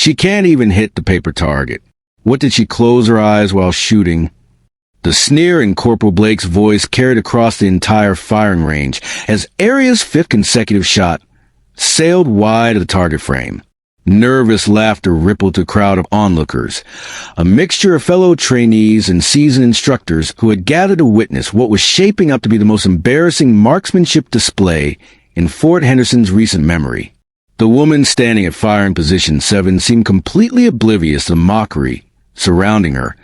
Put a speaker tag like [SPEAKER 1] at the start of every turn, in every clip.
[SPEAKER 1] She can't even hit the paper target. What did she close her eyes while shooting? The sneer in Corporal Blake's voice carried across the entire firing range as Aria's fifth consecutive shot sailed wide of the target frame. Nervous laughter rippled through a crowd of onlookers, a mixture of fellow trainees and seasoned instructors who had gathered to witness what was shaping up to be the most embarrassing marksmanship display in Fort Henderson's recent memory. The woman standing at firing position 7 seemed completely oblivious to the mockery surrounding her,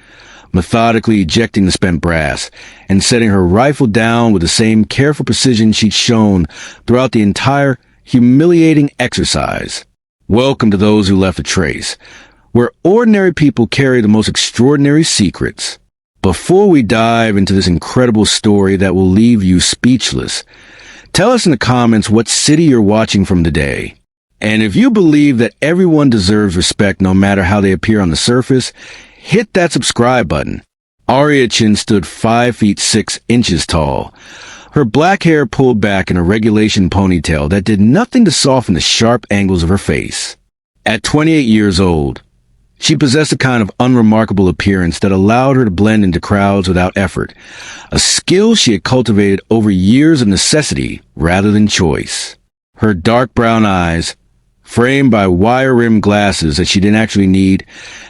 [SPEAKER 1] methodically ejecting the spent brass and setting her rifle down with the same careful precision she'd shown throughout the entire humiliating exercise. Welcome to those who left a trace, where ordinary people carry the most extraordinary secrets. Before we dive into this incredible story that will leave you speechless, tell us in the comments what city you're watching from today. And if you believe that everyone deserves respect no matter how they appear on the surface, hit that subscribe button. Aria Chin stood 5 feet 6 inches tall, her black hair pulled back in a regulation ponytail that did nothing to soften the sharp angles of her face. At 28 years old, she possessed a kind of unremarkable appearance that allowed her to blend into crowds without effort, a skill she had cultivated over years of necessity rather than choice. Her dark brown eyes, framed by wire-rimmed glasses that she didn't actually need,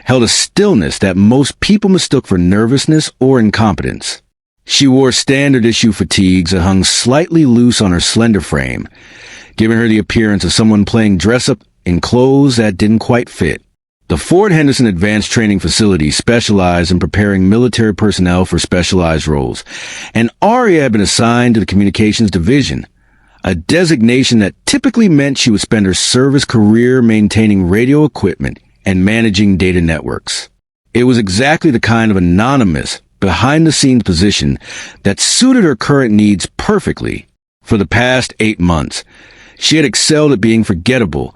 [SPEAKER 1] held a stillness that most people mistook for nervousness or incompetence. She wore standard-issue fatigues that hung slightly loose on her slender frame, giving her the appearance of someone playing dress-up in clothes that didn't quite fit. The Fort Henderson Advanced Training Facility specialized in preparing military personnel for specialized roles, and Aria had been assigned to the Communications Division, a designation that typically meant she would spend her service career maintaining radio equipment and managing data networks. It was exactly the kind of anonymous, behind-the-scenes position that suited her current needs perfectly. For the past 8 months, she had excelled at being forgettable,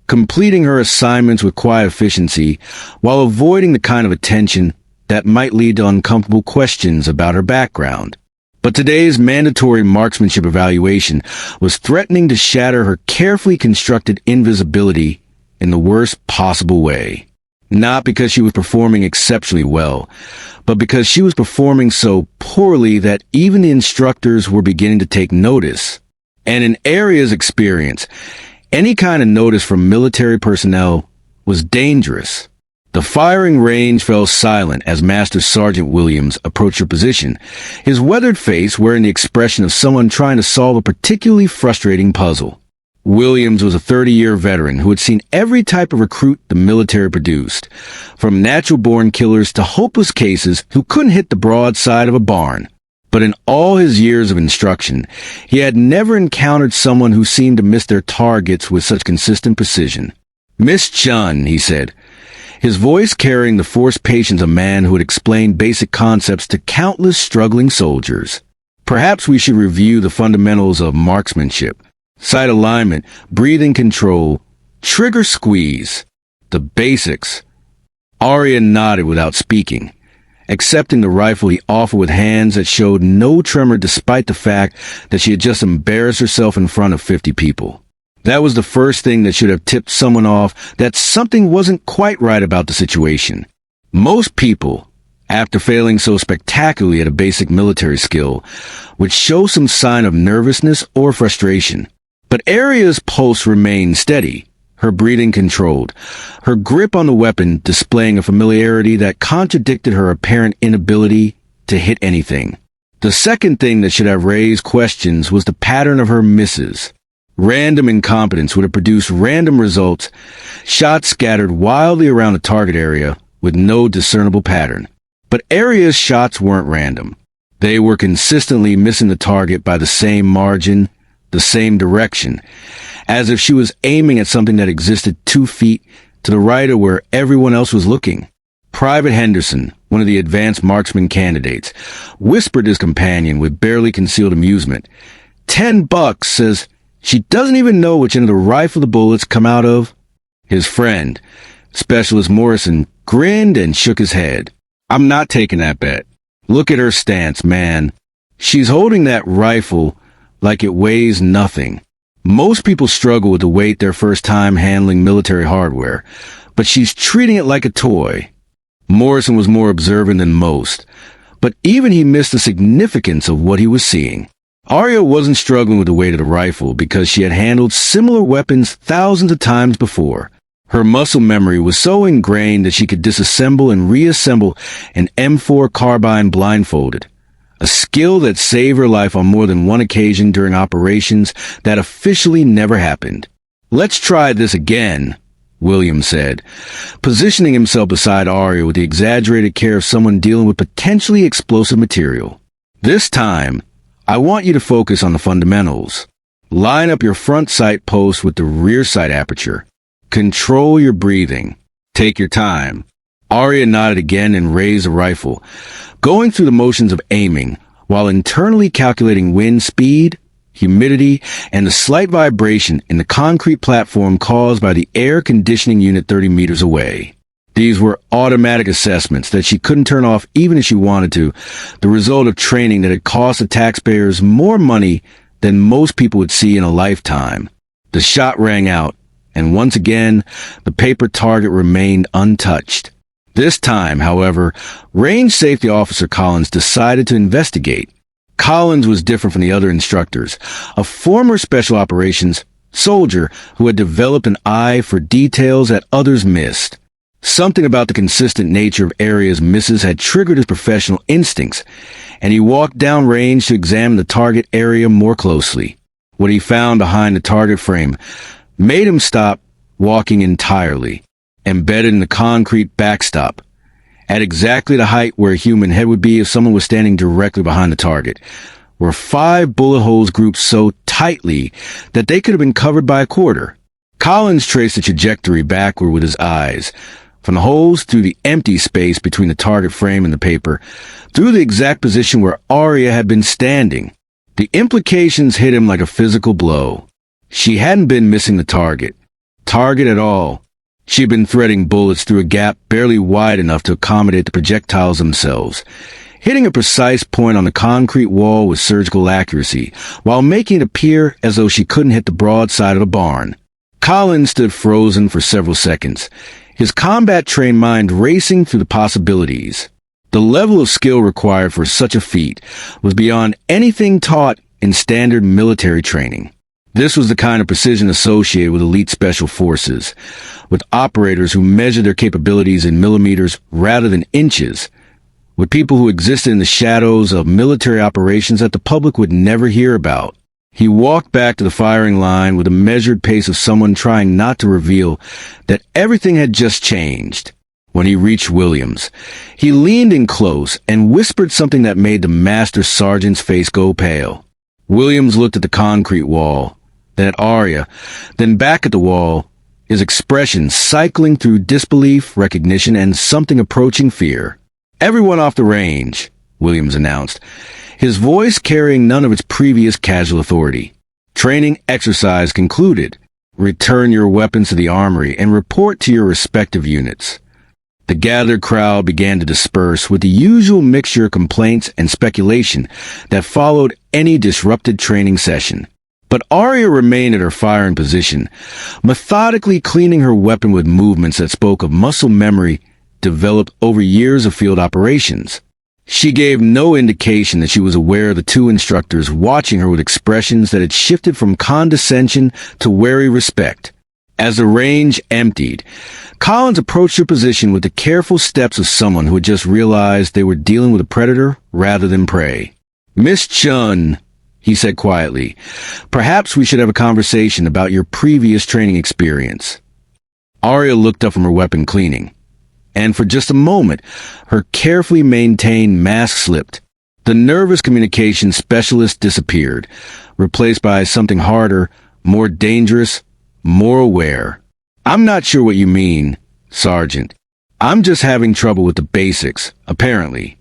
[SPEAKER 1] completing her assignments with quiet efficiency while avoiding the kind of attention that might lead to uncomfortable questions about her background. But today's mandatory marksmanship evaluation was threatening to shatter her carefully constructed invisibility in the worst possible way. Not because she was performing exceptionally well, but because she was performing so poorly that even the instructors were beginning to take notice. And in Aria's experience, any kind of notice from military personnel was dangerous. The firing range fell silent as Master Sergeant Williams approached her position, his weathered face wearing the expression of someone trying to solve a particularly frustrating puzzle. Williams was a 30-year veteran who had seen every type of recruit the military produced, from natural-born killers to hopeless cases who couldn't hit the broadside of a barn. But in all his years of instruction, he had never encountered someone who seemed to miss their targets with such consistent precision. "Miss Chun," he said, his voice carrying the forced patience of a man who had explained basic concepts to countless struggling soldiers. "Perhaps we should review the fundamentals of marksmanship. Sight alignment, breathing control, trigger squeeze. The basics." Aria nodded without speaking, accepting the rifle he offered with hands that showed no tremor despite the fact that she had just embarrassed herself in front of 50 people. That was the first thing that should have tipped someone off that something wasn't quite right about the situation. Most people, after failing so spectacularly at a basic military skill, would show some sign of nervousness or frustration. But Aria's pulse remained steady, her breathing controlled, her grip on the weapon displaying a familiarity that contradicted her apparent inability to hit anything. The second thing that should have raised questions was the pattern of her misses. Random incompetence would have produced random results, shots scattered wildly around the target area with no discernible pattern. But Aria's shots weren't random. They were consistently missing the target by the same margin, the same direction, as if she was aiming at something that existed 2 feet to the right of where everyone else was looking. Private Henderson, one of the advanced marksman candidates, whispered his companion with barely concealed amusement, $10 says she doesn't even know which end of the rifle the bullets come out of. His friend, Specialist Morrison, grinned and shook his head. "I'm not taking that bet. Look at her stance, man. She's holding that rifle like it weighs nothing." Most people struggle with the weight their first time handling military hardware, but she's treating it like a toy. Morrison was more observant than most, but even he missed the significance of what he was seeing. Aria wasn't struggling with the weight of the rifle because she had handled similar weapons thousands of times before. Her muscle memory was so ingrained that she could disassemble and reassemble an M4 carbine blindfolded, a skill that saved her life on more than one occasion during operations that officially never happened. "Let's try this again," Williams said, positioning himself beside Aria with the exaggerated care of someone dealing with potentially explosive material. "This time, I want you to focus on the fundamentals. Line up your front sight post with the rear sight aperture. Control your breathing. Take your time." Aria nodded again and raised the rifle, going through the motions of aiming, while internally calculating wind speed, humidity, and the slight vibration in the concrete platform caused by the air conditioning unit 30 meters away. These were automatic assessments that she couldn't turn off even if she wanted to, the result of training that had cost the taxpayers more money than most people would see in a lifetime. The shot rang out, and once again, the paper target remained untouched. This time, however, Range Safety Officer Collins decided to investigate. Collins was different from the other instructors, a former Special Operations soldier who had developed an eye for details that others missed. Something about the consistent nature of Aria's misses had triggered his professional instincts, and he walked down range to examine the target area more closely. What he found behind the target frame made him stop walking entirely. Embedded in the concrete backstop, at exactly the height where a human head would be if someone was standing directly behind the target, were 5 bullet holes grouped so tightly that they could have been covered by a quarter. Collins traced the trajectory backward with his eyes, from the holes through the empty space between the target frame and the paper, through the exact position where Aria had been standing. The implications hit him like a physical blow. She hadn't been missing the target at all. She'd been threading bullets through a gap barely wide enough to accommodate the projectiles themselves, hitting a precise point on the concrete wall with surgical accuracy, while making it appear as though she couldn't hit the broad side of the barn. Collins stood frozen for several seconds, his combat-trained mind racing through the possibilities. The level of skill required for such a feat was beyond anything taught in standard military training. This was the kind of precision associated with elite special forces, with operators who measured their capabilities in millimeters rather than inches, with people who existed in the shadows of military operations that the public would never hear about. He walked back to the firing line with the measured pace of someone trying not to reveal that everything had just changed. When he reached Williams, he leaned in close and whispered something that made the master sergeant's face go pale. Williams looked at the concrete wall, then at Aria, then back at the wall, his expression cycling through disbelief, recognition, and something approaching fear. "Everyone off the range," Williams announced, his voice carrying none of its previous casual authority. "Training exercise concluded. Return your weapons to the armory and report to your respective units." The gathered crowd began to disperse with the usual mixture of complaints and speculation that followed any disrupted training session. But Aria remained at her firing position, methodically cleaning her weapon with movements that spoke of muscle memory developed over years of field operations. She gave no indication that she was aware of the 2 instructors watching her with expressions that had shifted from condescension to wary respect. As the range emptied, Collins approached her position with the careful steps of someone who had just realized they were dealing with a predator rather than prey. "Miss Chun," he said quietly, "perhaps we should have a conversation about your previous training experience." Aria looked up from her weapon cleaning, and for just a moment, her carefully maintained mask slipped. The nervous communication specialist disappeared, replaced by something harder, more dangerous, more aware. "I'm not sure what you mean, Sergeant. I'm just having trouble with the basics, apparently."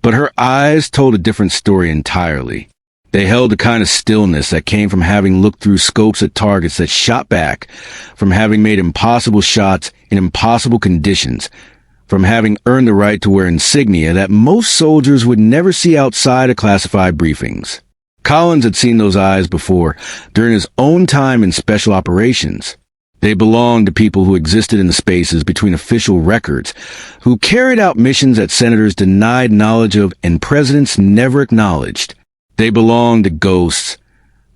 [SPEAKER 1] But her eyes told a different story entirely. They held a kind of stillness that came from having looked through scopes at targets that shot back, from having made impossible shots in impossible conditions, from having earned the right to wear insignia that most soldiers would never see outside of classified briefings. Collins had seen those eyes before, during his own time in special operations. They belonged to people who existed in the spaces between official records, who carried out missions that senators denied knowledge of and presidents never acknowledged. They belonged to ghosts,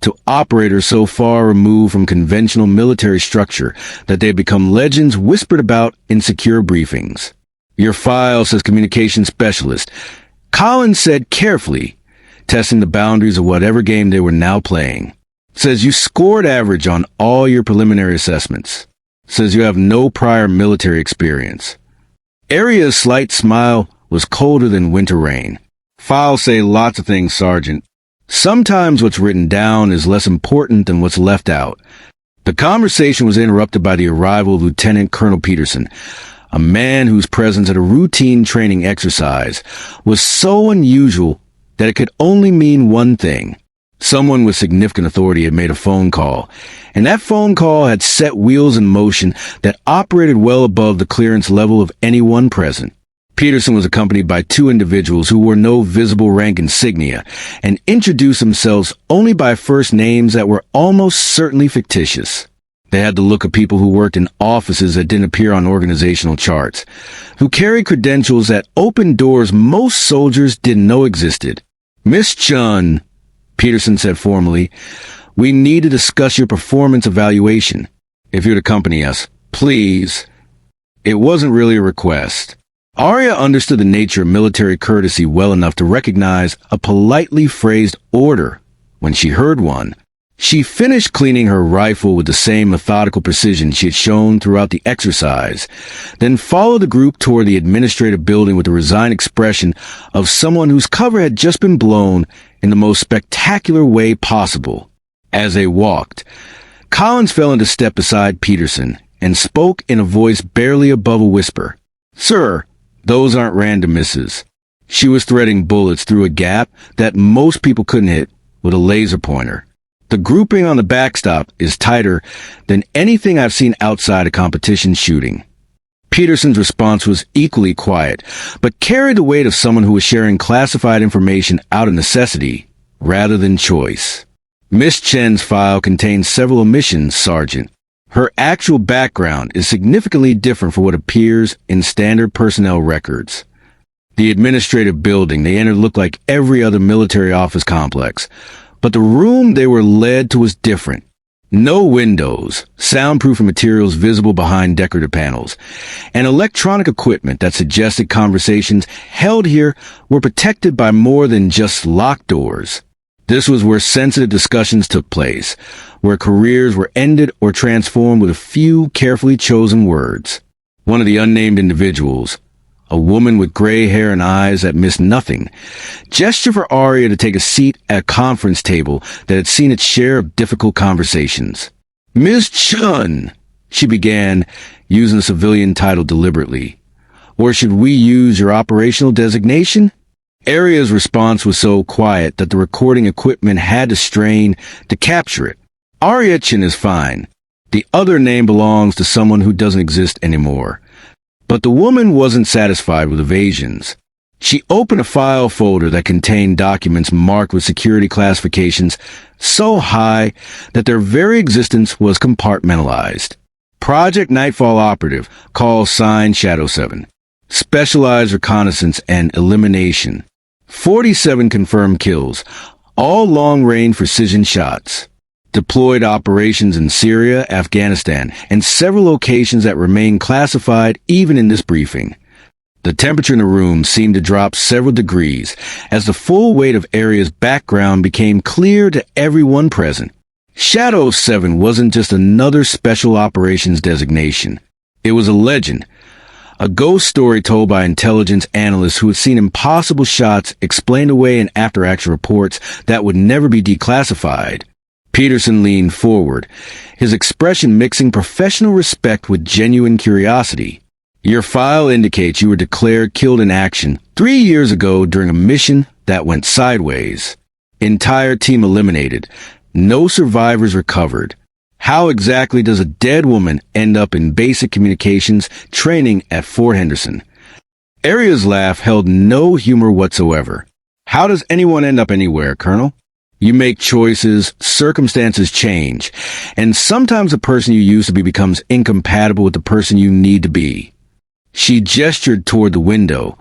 [SPEAKER 1] to operators so far removed from conventional military structure that they had become legends whispered about in secure briefings. Your file says communication specialist. Collins said carefully, testing the boundaries of whatever game they were now playing. Says you scored average on all your preliminary assessments. Says you have no prior military experience. Aria's slight smile was colder than winter rain. Files say lots of things, Sergeant. Sometimes what's written down is less important than what's left out. The conversation was interrupted by the arrival of Lieutenant Colonel Peterson, a man whose presence at a routine training exercise was so unusual that it could only mean one thing. Someone with significant authority had made a phone call, and that phone call had set wheels in motion that operated well above the clearance level of anyone present. Peterson was accompanied by two individuals who wore no visible rank insignia and introduced themselves only by first names that were almost certainly fictitious. They had the look of people who worked in offices that didn't appear on organizational charts, who carried credentials that opened doors most soldiers didn't know existed. Miss Chun, Peterson said formally, we need to discuss your performance evaluation. If you'd accompany us, please. It wasn't really a request. Aria understood the nature of military courtesy well enough to recognize a politely phrased order when she heard one. She finished cleaning her rifle with the same methodical precision she had shown throughout the exercise, then followed the group toward the administrative building with the resigned expression of someone whose cover had just been blown in the most spectacular way possible. As they walked, Collins fell into step beside Peterson and spoke in a voice barely above a whisper. Sir, those aren't random misses. She was threading bullets through a gap that most people couldn't hit with a laser pointer. The grouping on the backstop is tighter than anything I've seen outside of competition shooting. Peterson's response was equally quiet, but carried the weight of someone who was sharing classified information out of necessity rather than choice. Miss Chen's file contains several omissions, Sergeant. Her actual background is significantly different from what appears in standard personnel records. The administrative building they entered looked like every other military office complex, but the room they were led to was different. No windows, soundproofing materials visible behind decorative panels, and electronic equipment that suggested conversations held here were protected by more than just locked doors. This was where sensitive discussions took place, where careers were ended or transformed with a few carefully chosen words. One of the unnamed individuals, a woman with gray hair and eyes that missed nothing, gestured for Aria to take a seat at a conference table that had seen its share of difficult conversations. Ms. Chun, she began, using the civilian title deliberately. Or should we use your operational designation? Aria's response was so quiet that the recording equipment had to strain to capture it. Aria Chin is fine. The other name belongs to someone who doesn't exist anymore. But the woman wasn't satisfied with evasions. She opened a file folder that contained documents marked with security classifications so high that their very existence was compartmentalized. Project Nightfall Operative, call sign Shadow 7. Specialized reconnaissance and elimination. 47 confirmed kills, all long-range precision shots. Deployed operations in Syria, Afghanistan, and several locations that remain classified even in this briefing. The temperature in the room seemed to drop several degrees as the full weight of Aria's background became clear to everyone present. Shadow 7 wasn't just another special operations designation. It was a legend, a ghost story told by intelligence analysts who had seen impossible shots explained away in after-action reports that would never be declassified. Peterson leaned forward, his expression mixing professional respect with genuine curiosity. Your file indicates you were declared killed in action 3 years ago during a mission that went sideways. Entire team eliminated. No survivors recovered. How exactly does a dead woman end up in basic communications training at Fort Henderson? Aria's laugh held no humor whatsoever. How does anyone end up anywhere, Colonel? You make choices, circumstances change, and sometimes the person you used to be becomes incompatible with the person you need to be. She gestured toward the window,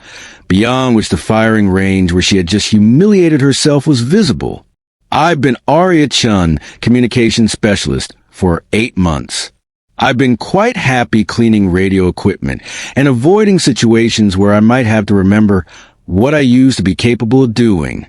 [SPEAKER 1] beyond which the firing range where she had just humiliated herself was visible. I've been Aria Chun, communications specialist, for 8 months. I've been quite happy cleaning radio equipment and avoiding situations where I might have to remember what I used to be capable of doing.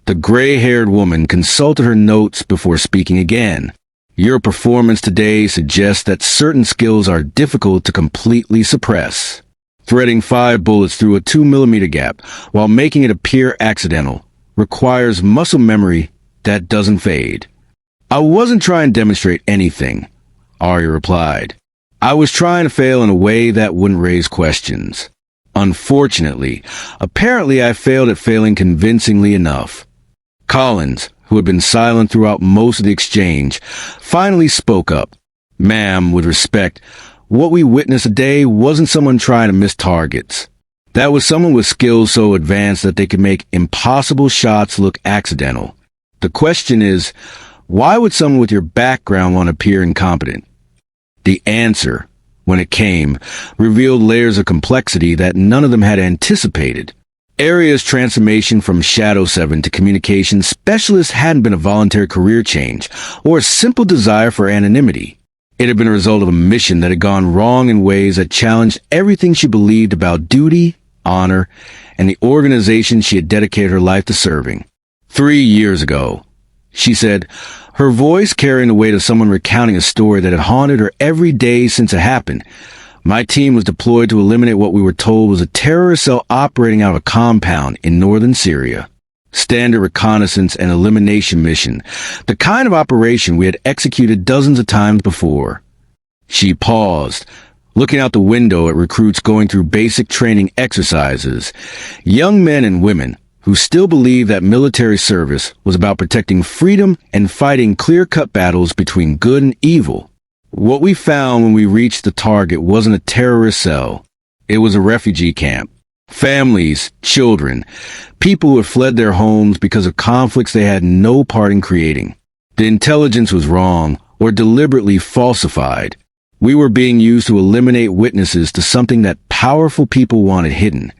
[SPEAKER 1] The gray-haired woman consulted her notes before speaking again. Your performance today suggests that certain skills are difficult to completely suppress. Threading 5 bullets through a 2mm gap while making it appear accidental requires muscle memory that doesn't fade. I wasn't trying to demonstrate anything, Aria replied. I was trying to fail in a way that wouldn't raise questions. Unfortunately, apparently I failed at failing convincingly enough. Collins, who had been silent throughout most of the exchange, finally spoke up. Ma'am, with respect, what we witnessed today wasn't someone trying to miss targets. That was someone with skills so advanced that they could make impossible shots look accidental. The question is, why would someone with your background want to appear incompetent? The answer, when it came, revealed layers of complexity that none of them had anticipated. Aria's transformation from Shadow 7 to communications specialist hadn't been a voluntary career change or a simple desire for anonymity. It had been a result of a mission that had gone wrong in ways that challenged everything she believed about duty, honor, and the organization she had dedicated her life to serving. 3 years ago, she said, her voice carrying the weight of someone recounting a story that had haunted her every day since it happened. My team was deployed to eliminate what we were told was a terrorist cell operating out of a compound in northern Syria. Standard reconnaissance and elimination mission, the kind of operation we had executed dozens of times before. She paused, looking out the window at recruits going through basic training exercises, young men and women who still believed that military service was about protecting freedom and fighting clear-cut battles between good and evil. What we found when we reached the target wasn't a terrorist cell. It was a refugee camp. Families, children, people who had fled their homes because of conflicts they had no part in creating. The intelligence was wrong or deliberately falsified. We were being used to eliminate witnesses to something that powerful people wanted hidden.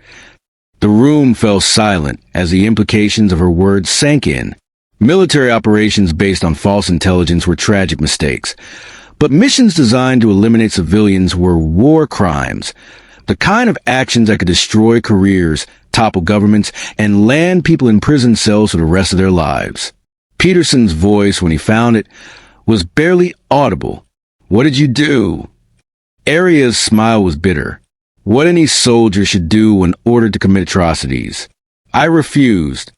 [SPEAKER 1] The room fell silent as the implications of her words sank in. Military operations based on false intelligence were tragic mistakes. But missions designed to eliminate civilians were war crimes, the kind of actions that could destroy careers, topple governments, and land people in prison cells for the rest of their lives. Peterson's voice, when he found it, was barely audible. What did you do? Aria's smile was bitter. What any soldier should do when ordered to commit atrocities. I refused.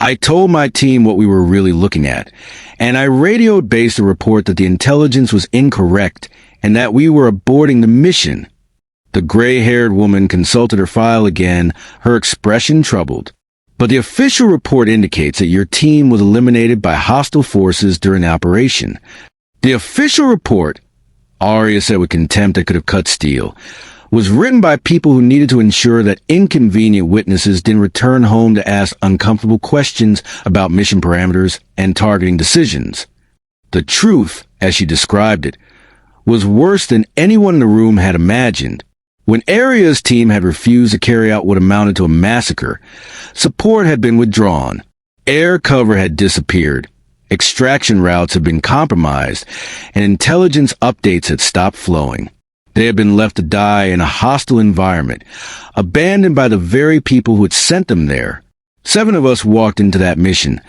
[SPEAKER 1] I told my team what we were really looking at, and I radioed base to report that the intelligence was incorrect and that we were aborting the mission. The gray-haired woman consulted her file again, her expression troubled. But the official report indicates that your team was eliminated by hostile forces during the operation. The official report, Aria said with contempt that could have cut steel, was written by people who needed to ensure that inconvenient witnesses didn't return home to ask uncomfortable questions about mission parameters and targeting decisions. The truth, as she described it, was worse than anyone in the room had imagined. When Aria's team had refused to carry out what amounted to a massacre, support had been withdrawn, air cover had disappeared, extraction routes had been compromised, and intelligence updates had stopped flowing. They had been left to die in a hostile environment, abandoned by the very people who had sent them there. 7 of us walked into that mission.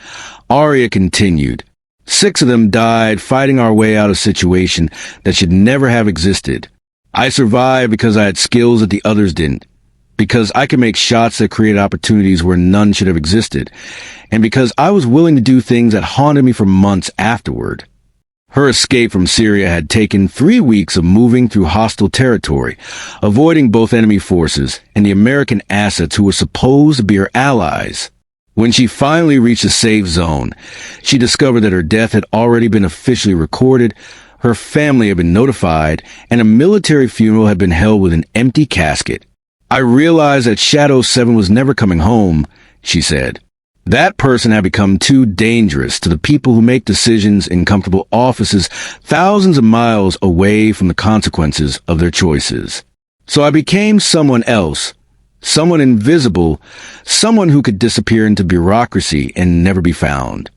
[SPEAKER 1] Aria continued. 6 of them died fighting our way out of a situation that should never have existed. I survived because I had skills that the others didn't, because I could make shots that created opportunities where none should have existed, and because I was willing to do things that haunted me for months afterward. Her escape from Syria had taken 3 weeks of moving through hostile territory, avoiding both enemy forces and the American assets who were supposed to be her allies. When she finally reached a safe zone, she discovered that her death had already been officially recorded, her family had been notified, and a military funeral had been held with an empty casket. I realized that Shadow 7 was never coming home, she said. That person had become too dangerous to the people who make decisions in comfortable offices thousands of miles away from the consequences of their choices. So I became someone else, someone invisible, someone who could disappear into bureaucracy and never be found.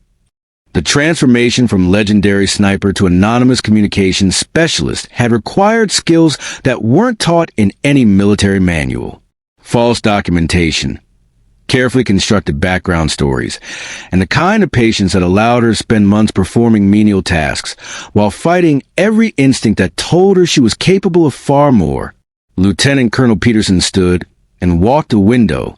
[SPEAKER 1] The transformation from legendary sniper to anonymous communications specialist had required skills that weren't taught in any military manual. False documentation, carefully constructed background stories, and the kind of patience that allowed her to spend months performing menial tasks while fighting every instinct that told her she was capable of far more. Lieutenant Colonel Peterson stood and walked a window,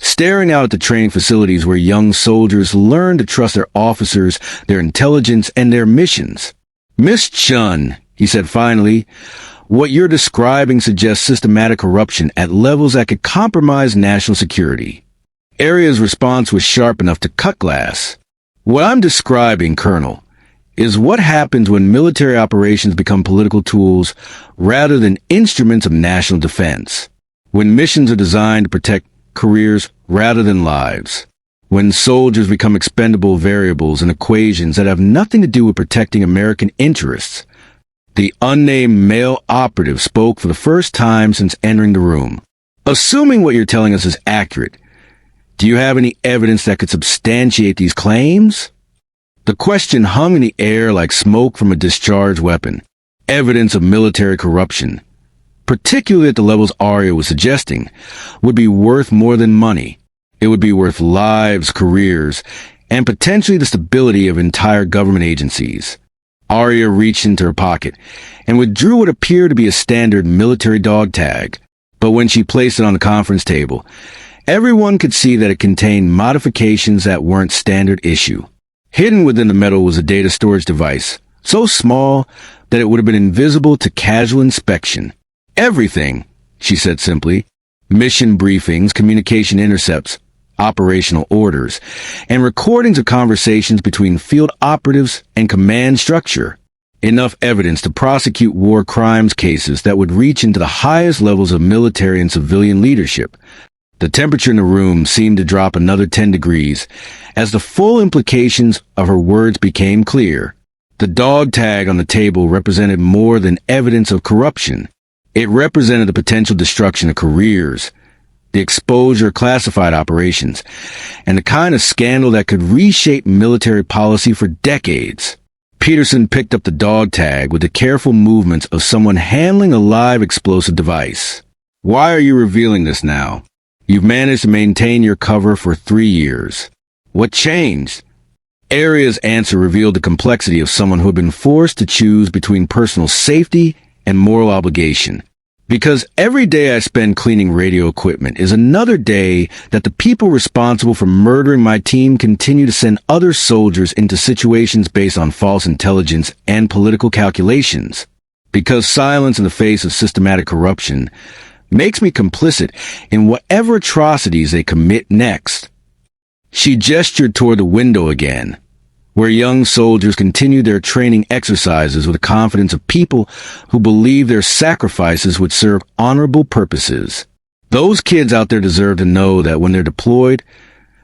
[SPEAKER 1] staring out at the training facilities where young soldiers learn to trust their officers, their intelligence, and their missions. "Miss Chun," he said finally, "what you're describing suggests systematic corruption at levels that could compromise national security." Aria's response was sharp enough to cut glass. "What I'm describing, Colonel, is what happens when military operations become political tools rather than instruments of national defense. When missions are designed to protect careers rather than lives. When soldiers become expendable variables in equations that have nothing to do with protecting American interests." The unnamed male operative spoke for the first time since entering the room. "Assuming what you're telling us is accurate, do you have any evidence that could substantiate these claims?" The question hung in the air like smoke from a discharged weapon. Evidence of military corruption, particularly at the levels Aria was suggesting, would be worth more than money. It would be worth lives, careers, and potentially the stability of entire government agencies. Aria reached into her pocket and withdrew what appeared to be a standard military dog tag, but when she placed it on the conference table, everyone could see that it contained modifications that weren't standard issue. Hidden within the metal was a data storage device, so small that it would have been invisible to casual inspection. "Everything," she said simply. "Mission briefings, communication intercepts, operational orders, and recordings of conversations between field operatives and command structure. Enough evidence to prosecute war crimes cases that would reach into the highest levels of military and civilian leadership." The temperature in the room seemed to drop another 10 degrees as the full implications of her words became clear. The dog tag on the table represented more than evidence of corruption. It represented the potential destruction of careers, the exposure of classified operations, and the kind of scandal that could reshape military policy for decades. Peterson picked up the dog tag with the careful movements of someone handling a live explosive device. "Why are you revealing this now? You've managed to maintain your cover for 3 years. What changed?" Aria's answer revealed the complexity of someone who had been forced to choose between personal safety and moral obligation. "Because every day I spend cleaning radio equipment is another day that the people responsible for murdering my team continue to send other soldiers into situations based on false intelligence and political calculations. Because silence in the face of systematic corruption makes me complicit in whatever atrocities they commit next." She gestured toward the window again, where young soldiers continued their training exercises with the confidence of people who believe their sacrifices would serve honorable purposes. Those kids out there deserve to know that when they're deployed,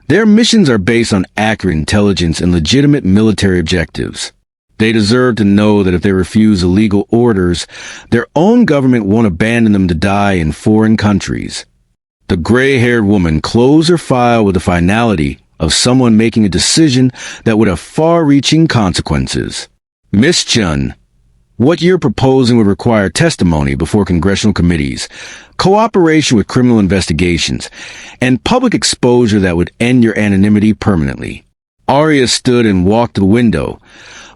[SPEAKER 1] their missions are based on accurate intelligence and legitimate military objectives. They deserve to know that if they refuse illegal orders, their own government won't abandon them to die in foreign countries. The gray-haired woman closed her file with the finality of someone making a decision that would have far-reaching consequences. "Miss Chun, what you're proposing would require testimony before congressional committees, cooperation with criminal investigations, and public exposure that would end your anonymity permanently." Aria stood and walked to the window,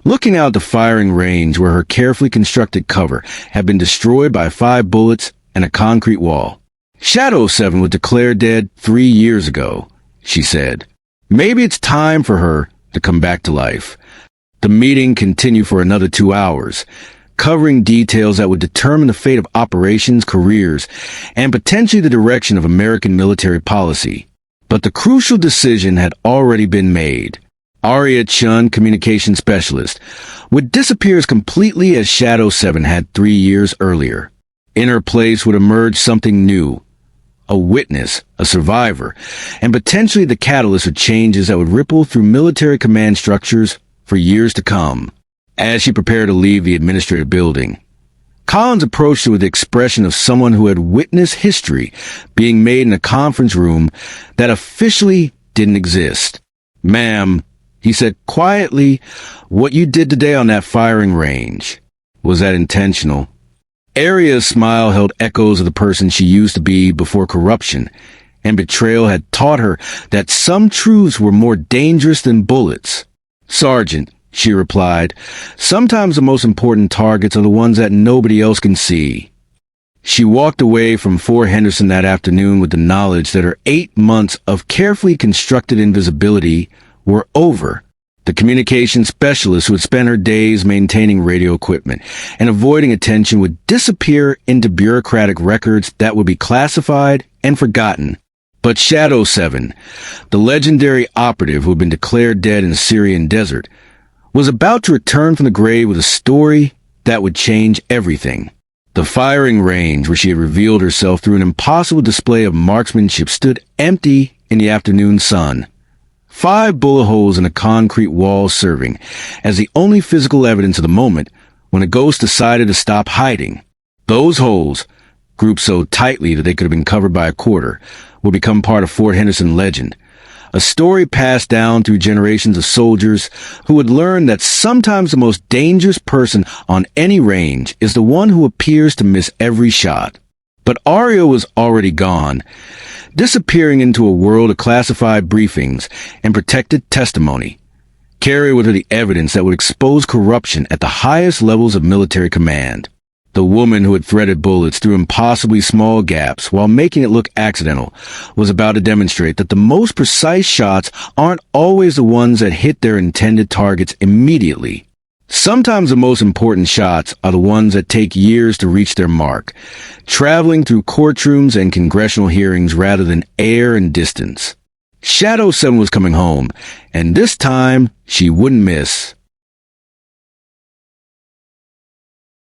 [SPEAKER 1] looking out the firing range where her carefully constructed cover had been destroyed by 5 bullets and a concrete wall. "Shadow 7 was declared dead 3 years ago," she said. "Maybe it's time for her to come back to life." The meeting continued for another 2 hours, covering details that would determine the fate of operations, careers, and potentially the direction of American military policy. But the crucial decision had already been made. Aria Chun, communication specialist, would disappear as completely as Shadow 7 had 3 years earlier. In her place would emerge something new, a witness, a survivor, and potentially the catalyst for changes that would ripple through military command structures for years to come. As she prepared to leave the administrative building, Collins approached her with the expression of someone who had witnessed history being made in a conference room that officially didn't exist. "Ma'am," he said quietly, "what you did today on that firing range, was that intentional?" Aria's smile held echoes of the person she used to be before corruption, and betrayal had taught her that some truths were more dangerous than bullets. "Sergeant," she replied, "sometimes the most important targets are the ones that nobody else can see." She walked away from Fort Henderson that afternoon with the knowledge that her 8 months of carefully constructed invisibility were over. The communication specialist who had spent her days maintaining radio equipment and avoiding attention would disappear into bureaucratic records that would be classified and forgotten. But Shadow 7, the legendary operative who had been declared dead in the Syrian desert, was about to return from the grave with a story that would change everything. The firing range where she had revealed herself through an impossible display of marksmanship stood empty in the afternoon sun. 5 bullet holes in a concrete wall serving as the only physical evidence of the moment when a ghost decided to stop hiding. Those holes, grouped so tightly that they could have been covered by a quarter, would become part of Fort Henderson legend. A story passed down through generations of soldiers who would learn that sometimes the most dangerous person on any range is the one who appears to miss every shot. But Aria was already gone, disappearing into a world of classified briefings and protected testimony. Carry with her the evidence that would expose corruption at the highest levels of military command. The woman who had threaded bullets through impossibly small gaps while making it look accidental was about to demonstrate that the most precise shots aren't always the ones that hit their intended targets immediately. Sometimes the most important shots are the ones that take years to reach their mark, traveling through courtrooms and congressional hearings rather than air and distance. Shadow 7 was coming home, and this time she wouldn't miss.